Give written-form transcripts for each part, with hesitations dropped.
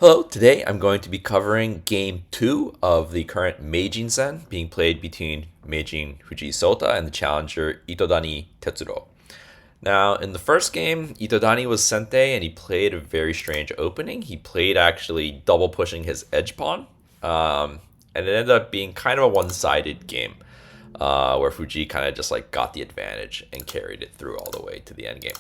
Hello, today I'm going to be covering Game 2 of the current Meijin Sen being played between Meijin Fujii Sota and the challenger Itodani Tetsuro. Now, in the first game, Itodani was Sente and he played a very strange opening. He played actually double pushing his edge pawn, and it ended up being kind of a one-sided game where Fujii kind of just like got the advantage and carried it through all the way to the end game.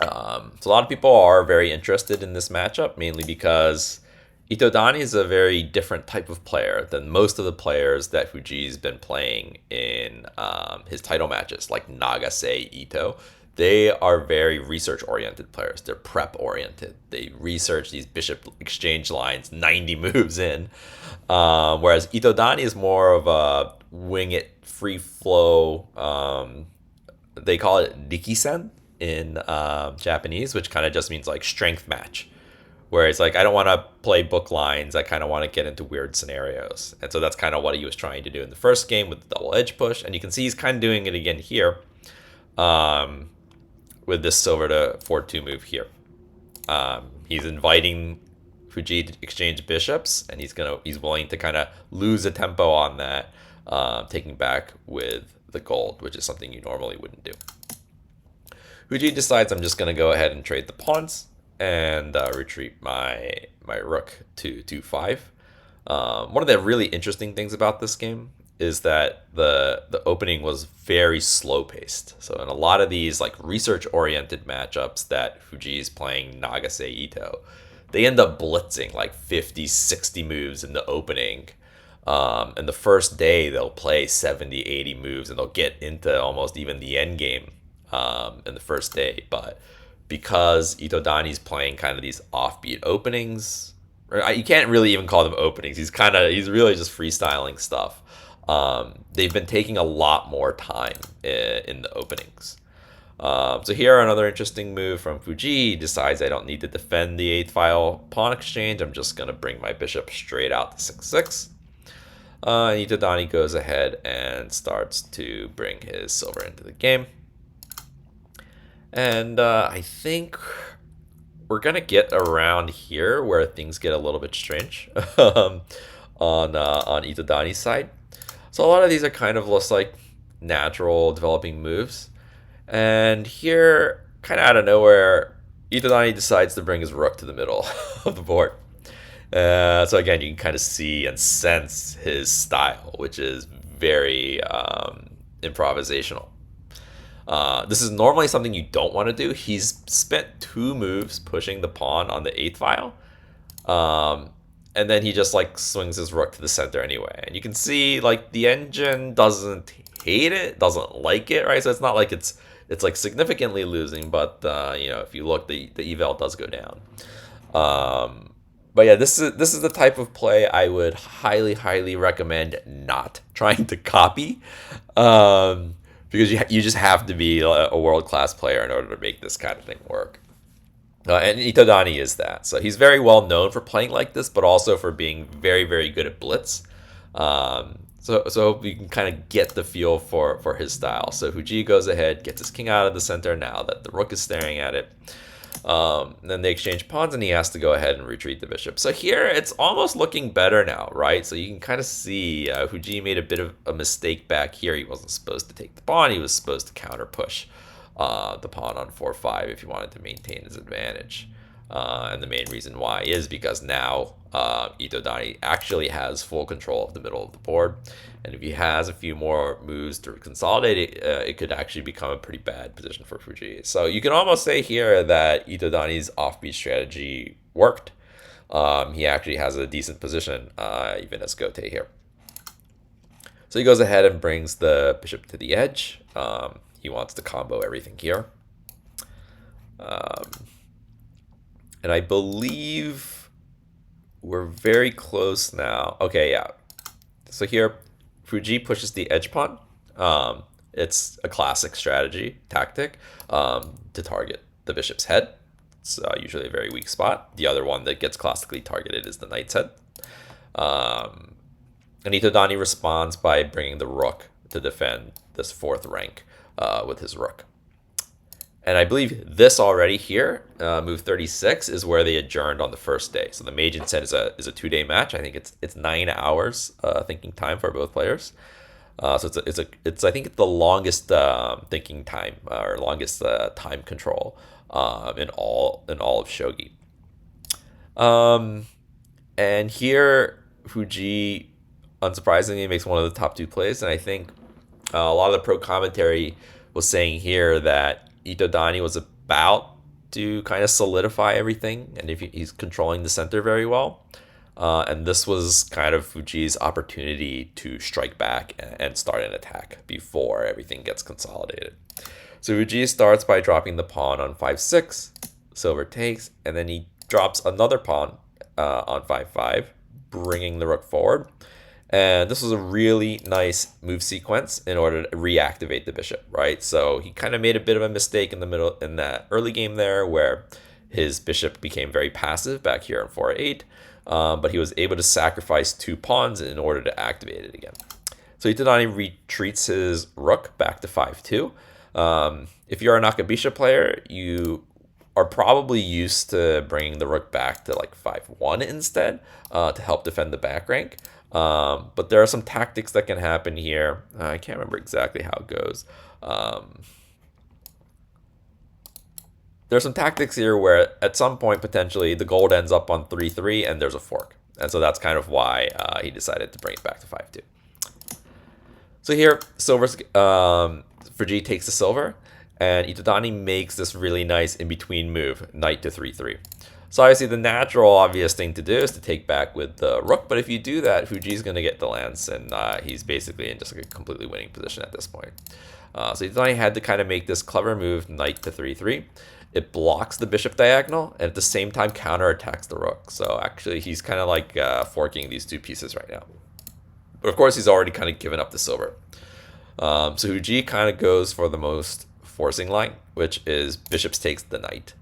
So a lot of people are very interested in this matchup, mainly because Itodani is a very different type of player than most of the players that Fujii's been playing in his title matches, like Nagase Ito. They are very research-oriented players. They're prep-oriented. They research these bishop exchange lines 90 moves in, whereas Itodani is more of a wing it, free flow. They call it Rikisen in Japanese, which kind of just means like strength match, where it's like I don't want to play book lines. I kind of want to get into weird scenarios, and so that's kind of what he was trying to do in the first game with the double edge push, and you can see he's kind of doing it again here, with this silver to 4-2 move here. He's inviting Fujii to exchange bishops, and he's willing to kind of lose a tempo on that, taking back with the gold, which is something you normally wouldn't do. Fujii decides I'm just going to go ahead and trade the pawns and retreat my rook to 2-5. One of the really interesting things about this game is that the opening was very slow paced. So in a lot of these like research oriented matchups that Fujii is playing Nagase Ito, they end up blitzing like 50, 60 moves in the opening. And the first day they'll play 70, 80 moves and they'll get into almost even the end game in the first day. But because Itodani's playing kind of these offbeat openings, or you can't really even call them openings. He's really just freestyling stuff. They've been taking a lot more time in the openings. So here another interesting move from Fujii. He decides I don't need to defend the 8th file pawn exchange. I'm just going to bring my bishop straight out to 6-6. Itodani goes ahead and starts to bring his silver into the game. And I think we're going to get around here where things get a little bit strange on Itodani's side. So a lot of these are kind of just like natural developing moves. And here, kind of out of nowhere, Itodani decides to bring his rook to the middle of the board. So again, you can kind of see and sense his style, which is very improvisational. This is normally something you don't want to do. He's spent 2 moves pushing the pawn on the 8th file. And then he just like swings his rook to the center anyway. And you can see like the engine doesn't hate it, doesn't like it, right? So it's not like it's like significantly losing, but if you look, the eval does go down. But yeah, this is the type of play I would highly recommend not trying to copy. Because you just have to be a world-class player in order to make this kind of thing work. And Itodani is that. So he's very well known for playing like this, but also for being very good at blitz. So you can kind of get the feel for his style. So Fujii goes ahead, gets his king out of the center now that the rook is staring at it. Then they exchange pawns and he has to go ahead and retreat the bishop. So here it's almost looking better now, right? So you can kind of see Fujii made a bit of a mistake back here. He wasn't supposed to take the pawn. He was supposed to counter push the pawn on 4-5 if he wanted to maintain his advantage. And the main reason why is because now Itodani actually has full control of the middle of the board. And if he has a few more moves to consolidate it, it could actually become a pretty bad position for Fujii. So you can almost say here that Itodani's offbeat strategy worked. He actually has a decent position, even as Gote here. So he goes ahead and brings the bishop to the edge. He wants to combo everything here. And I believe we're very close now. Okay, yeah. So here, Fujii pushes the edge pawn. It's a classic strategy, tactic, to target the bishop's head. It's usually a very weak spot. The other one that gets classically targeted is the knight's head. And Itodani responds by bringing the rook to defend this 4th rank with his rook. And I believe this already here, move 36, is where they adjourned on the first day. So the Meijin set is a 2-day match. I think it's 9 hours thinking time for both players. So it's I think it's the longest thinking time or longest time control in all of shogi. And here Fujii unsurprisingly makes one of the top 2 plays, and I think a lot of the pro commentary was saying here that Itodani was about to kind of solidify everything, and if he's controlling the center very well. And this was kind of Fujii's opportunity to strike back and start an attack before everything gets consolidated. So Fujii starts by dropping the pawn on 5-6, silver takes, and then he drops another pawn on 5-5, bringing the rook forward. And this was a really nice move sequence in order to reactivate the bishop, right? So he kind of made a bit of a mistake in the middle in that early game there where his bishop became very passive back here on 4-8. But he was able to sacrifice 2 pawns in order to activate it again. So Itodani retreats his rook back to 5-2. If you're a Nakabisha player, you are probably used to bringing the rook back to like 5-1 instead to help defend the back rank. But there are some tactics that can happen here. I can't remember exactly how it goes. There's some tactics here where at some point potentially the gold ends up on 3-3 and there's a fork. And so that's kind of why he decided to bring it back to 5-2. So here, silver's Fujii takes the silver, and Itodani makes this really nice in-between move, knight to 3-3. So obviously the natural, obvious thing to do is to take back with the rook, but if you do that, Fujii's going to get the lance, and he's basically in just like a completely winning position at this point. So Itodani had to kind of make this clever move, knight to 3-3. It blocks the bishop diagonal, and at the same time counterattacks the rook. So actually he's kind of like forking these 2 pieces right now. But of course he's already kind of given up the silver. So Fujii kind of goes for the most forcing line, which is bishops takes the knight.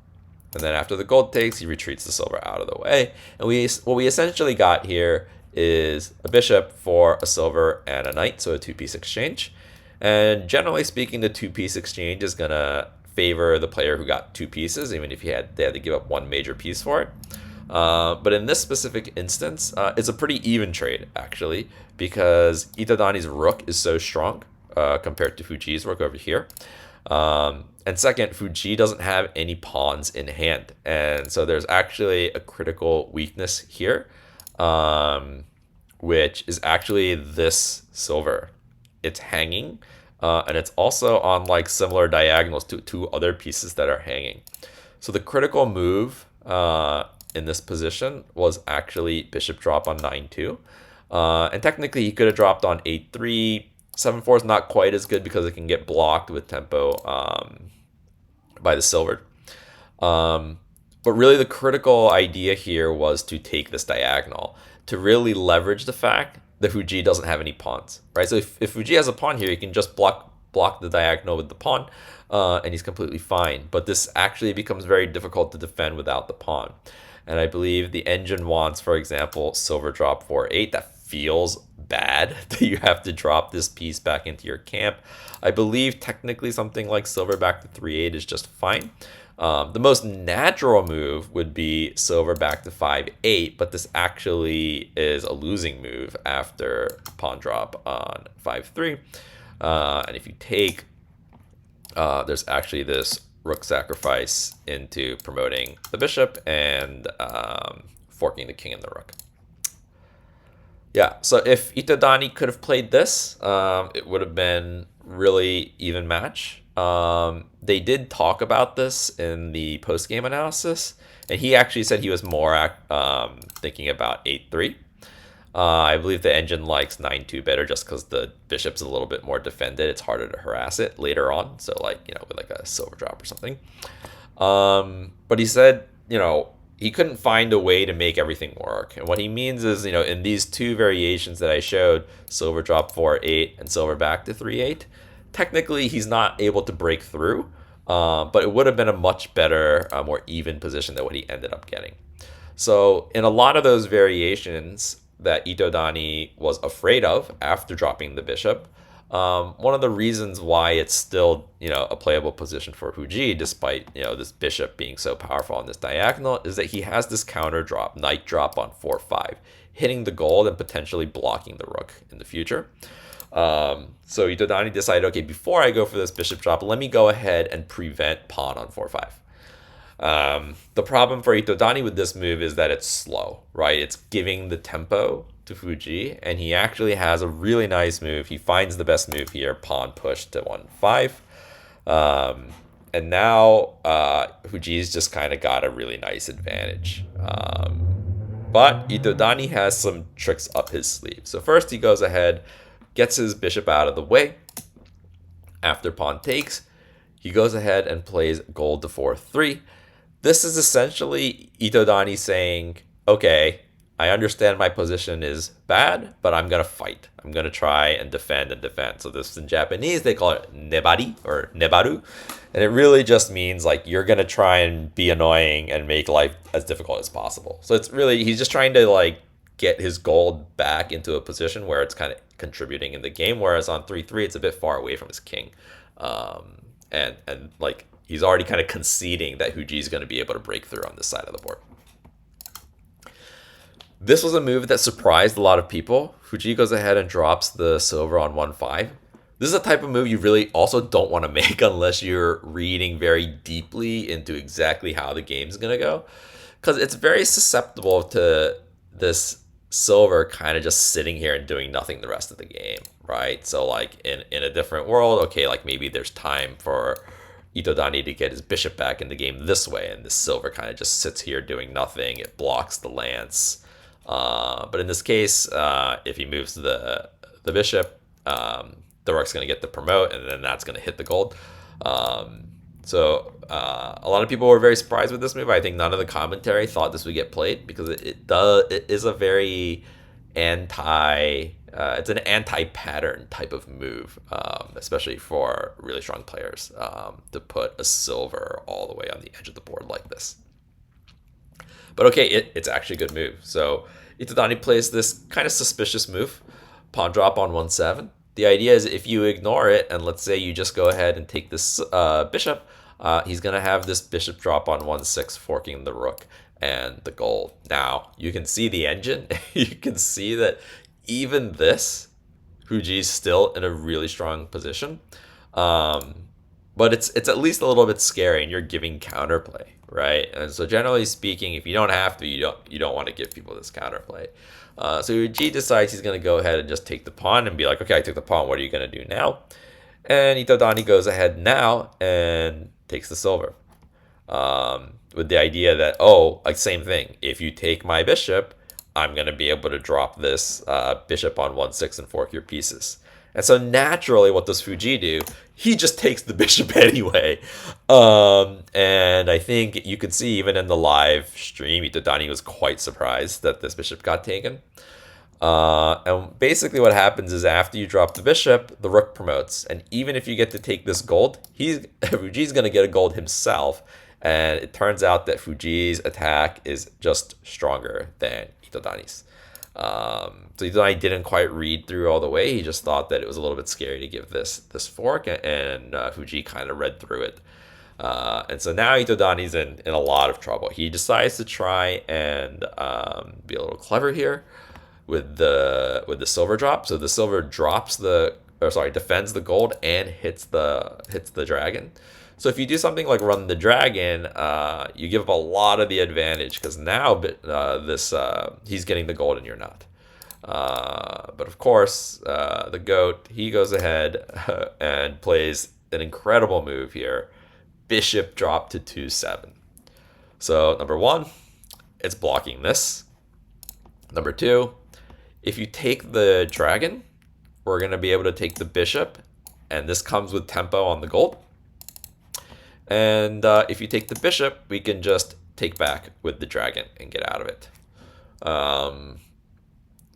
And then after the gold takes, he retreats the silver out of the way. And what we essentially got here is a bishop for a silver and a knight, so a 2-piece exchange. And generally speaking, the 2-piece exchange is going to favor the player who got 2 pieces, even if they had to give up 1 major piece for it. But in this specific instance, it's a pretty even trade, actually, because Itodani's rook is so strong compared to Fujii's rook over here. And second, Fujii doesn't have any pawns in hand. And so there's actually a critical weakness here, which is actually this silver. It's hanging, and it's also on like similar diagonals to 2 other pieces that are hanging. So the critical move in this position was actually bishop drop on 9-2. And technically he could have dropped on 8-3. 7-4 is not quite as good because it can get blocked with tempo by the silver. But really the critical idea here was to take this diagonal to really leverage the fact that Fujii doesn't have any pawns, right? So if Fujii has a pawn here, he can just block the diagonal with the pawn, and he's completely fine. But this actually becomes very difficult to defend without the pawn. And I believe the engine wants, for example, silver drop 4-8. That feels bad that you have to drop this piece back into your camp. I believe technically something like silver back to 3-8 is just fine. The most natural move would be silver back to 5-8, but this actually is a losing move after pawn drop on 5-3. And if you take, there's actually this rook sacrifice into promoting the bishop and forking the king and the rook. Yeah, so if Itodani could have played this, it would have been really even match. They did talk about this in the post-game analysis, and he actually said he was more thinking about 8-3. I believe the engine likes 9-2 better just because the bishop's a little bit more defended. It's harder to harass it later on, so like, you know, with like a silver drop or something. But he said, you know, he couldn't find a way to make everything work. And what he means is, you know, in these 2 variations that I showed, silver drop 4-8 and silver back to 3-8, technically he's not able to break through, but it would have been a much better, more even position than what he ended up getting. So in a lot of those variations that Itodani was afraid of after dropping the bishop, One of the reasons why it's still, a playable position for Fujii, despite, this bishop being so powerful on this diagonal, is that he has this counter drop, knight drop on 4-5, hitting the gold and potentially blocking the rook in the future. So Itodani decided, okay, before I go for this bishop drop, let me go ahead and prevent pawn on 4-5. The problem for Itodani with this move is that it's slow, right? It's giving the tempo to Fujii, and he actually has a really nice move. He finds the best move here, pawn push to 1-5. And now Fujii's just kind of got a really nice advantage. But Itodani has some tricks up his sleeve. So first he goes ahead, gets his bishop out of the way. After pawn takes, he goes ahead and plays gold to 4-3. This is essentially Itodani saying, okay, I understand my position is bad, but I'm going to fight. I'm going to try and defend and defend. So this in Japanese, they call it nebari or nebaru. And it really just means like you're going to try and be annoying and make life as difficult as possible. So it's really, he's just trying to like get his gold back into a position where it's kind of contributing in the game. Whereas on 3-3, it's a bit far away from his king. And like he's already kind of conceding that Fujii is going to be able to break through on this side of the board. This was a move that surprised a lot of people. Fujii goes ahead and drops the silver on 1-5. This is a type of move you really also don't want to make unless you're reading very deeply into exactly how the game's going to go. Because it's very susceptible to this silver kind of just sitting here and doing nothing the rest of the game, right? So like in a different world, okay, like maybe there's time for Itodani to get his bishop back in the game this way, and this silver kind of just sits here doing nothing. It blocks the lance. But in this case, if he moves the bishop, the rook's going to get the promote, and then that's going to hit the gold. So a lot of people were very surprised with this move. I think none of the commentary thought this would get played because it is a very it's an anti-pattern type of move, especially for really strong players, to put a silver all the way on the edge of the board like this. But okay, it's actually a good move. So Itodani plays this kind of suspicious move, pawn drop on 1-7. The idea is if you ignore it, and let's say you just go ahead and take this bishop, he's going to have this bishop drop on 1-6, forking the rook and the gold. Now, you can see the engine. You can see that even this, Fujii's still in a really strong position. But it's at least a little bit scary, and you're giving counterplay, right? And so generally speaking, if you don't have to, you don't want to give people this counterplay. So Fujii decides he's going to go ahead and just take the pawn and be like, okay, I took the pawn. What are you going to do now? And Itodani goes ahead now and takes the silver, with the idea that, like same thing. If you take my bishop, I'm going to be able to drop this bishop on 1-6 and fork your pieces. And so naturally, what does Fujii do? He just takes the bishop anyway. And I think you could see even in the live stream, Itodani was quite surprised that this bishop got taken. And basically what happens is after you drop the bishop, the rook promotes. And even if you get to take this gold, Fujii's going to get a gold himself. And it turns out that Fujii's attack is just stronger than Itodani's. So Itodani didn't quite read through all the way. He just thought that it was a little bit scary to give this fork, and Fujii kind of read through it. And so now Itodani's in a lot of trouble. He decides to try and be a little clever here with the silver drop. So the silver defends the gold and hits the dragon. So if you do something like run the dragon, you give up a lot of the advantage because now he's getting the gold and you're not. But of course, the goat, he goes ahead and plays an incredible move here. Bishop drop to 2-7. So number one, it's blocking this. Number two, if you take the dragon, we're going to be able to take the bishop, and this comes with tempo on the gold. And if you take the bishop, we can just take back with the dragon and get out of it.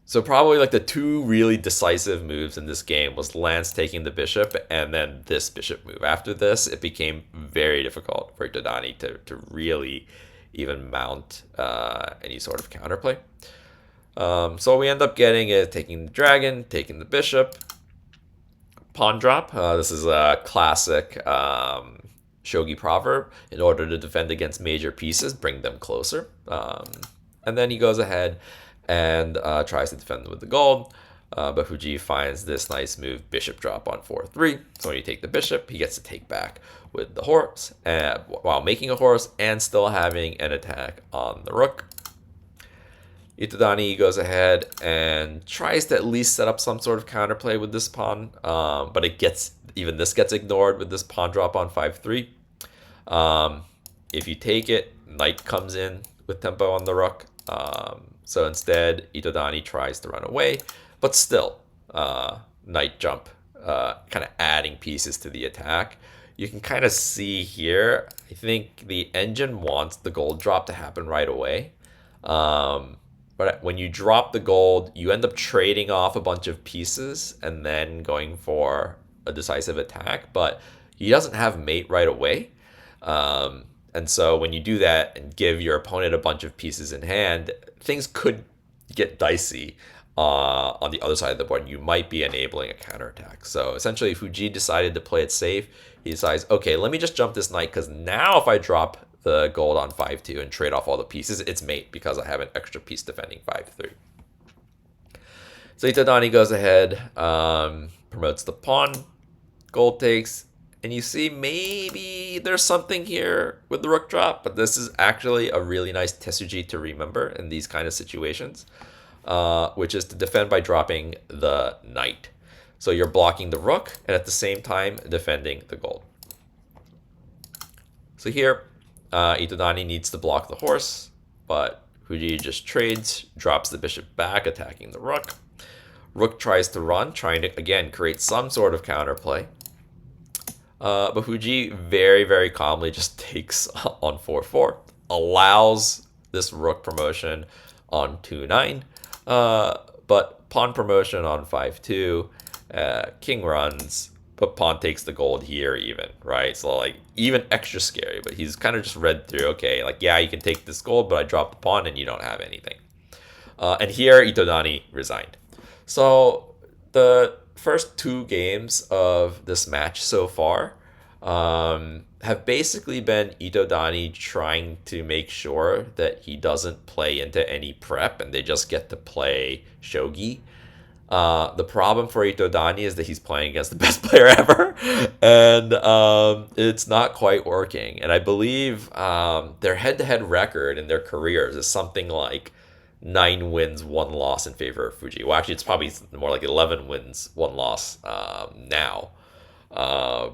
So probably like the two really decisive moves in this game was Lance taking the bishop and then this bishop move. After this, it became very difficult for Itodani to really even mount any sort of counterplay. So what we end up getting is taking the dragon, taking the bishop, pawn drop. This is a classic shogi proverb. In order to defend against major pieces, bring them closer. And then he goes ahead and tries to defend with the gold. But Fujii finds this nice move, bishop drop on 4-3. So when you take the bishop, he gets to take back with the horse, while making a horse and still having an attack on the rook. Itodani goes ahead and tries to at least set up some sort of counterplay with this pawn, but even this gets ignored with this pawn drop on 5-3. If you take it, knight comes in with tempo on the rook. So instead, Itodani tries to run away, but still, knight jump, kind of adding pieces to the attack. You can kind of see here, I think the engine wants the gold drop to happen right away. But when you drop the gold, you end up trading off a bunch of pieces and then going for a decisive attack. But he doesn't have mate right away. And so when you do that and give your opponent a bunch of pieces in hand, things could get dicey on the other side of the board. You might be enabling a counterattack. So essentially, Fujii decided to play it safe. He decides, okay, let me just jump this knight, because now if I drop the gold on 5-2 and trade off all the pieces, it's mate because I have an extra piece defending 5-3. So Itodani goes ahead, promotes the pawn, gold takes, and you see maybe there's something here with the rook drop, but this is actually a really nice tesuji to remember in these kind of situations, which is to defend by dropping the knight. So you're blocking the rook and at the same time defending the gold. So here, Itodani needs to block the horse, but Fujii just trades, drops the bishop back, attacking the rook. Rook tries to run, trying to, again, create some sort of counterplay. But Fujii very, very calmly just takes on 4-4, allows this rook promotion on 2-9, but pawn promotion on 5-2, king runs, but pawn takes the gold here even, right? So like even extra scary, but he's kind of just read through, okay, like, yeah, you can take this gold, but I dropped the pawn and you don't have anything. And here Itodani resigned. So the first two games of this match so far have basically been Itodani trying to make sure that he doesn't play into any prep and they just get to play shogi. The problem for Itodani is that he's playing against the best player ever, and it's not quite working. And I believe their head-to-head record in their careers is something like 9 wins, 1 loss in favor of Fujii. Well, actually, it's probably more like 11 wins, 1 loss now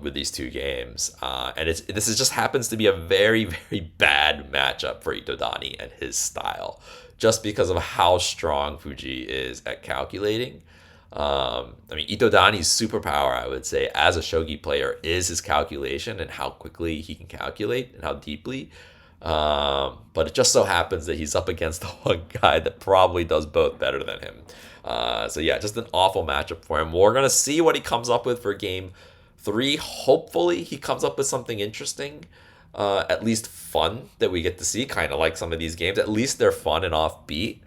with these two games. And this just happens to be a very, very bad matchup for Itodani and his style, just because of how strong Fujii is at calculating. I mean, Itodani's superpower, I would say, as a shogi player is his calculation and how quickly he can calculate and how deeply. But it just so happens that he's up against the one guy that probably does both better than him. So yeah, just an awful matchup for him. We're going to see what he comes up with for game 3. Hopefully he comes up with something interesting, at least fun, that we get to see, kind of like some of these games. At least they're fun and offbeat.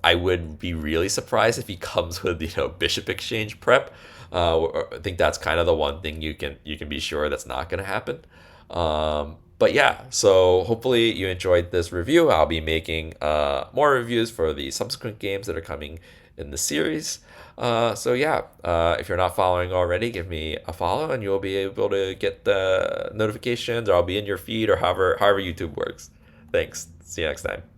I would be really surprised if he comes with, bishop exchange prep. I think that's kind of the one thing you can be sure that's not going to happen. But yeah, so hopefully you enjoyed this review. I'll be making more reviews for the subsequent games that are coming in the series. So yeah, if you're not following already, give me a follow and you'll be able to get the notifications, or I'll be in your feed, or however YouTube works. Thanks. See you next time.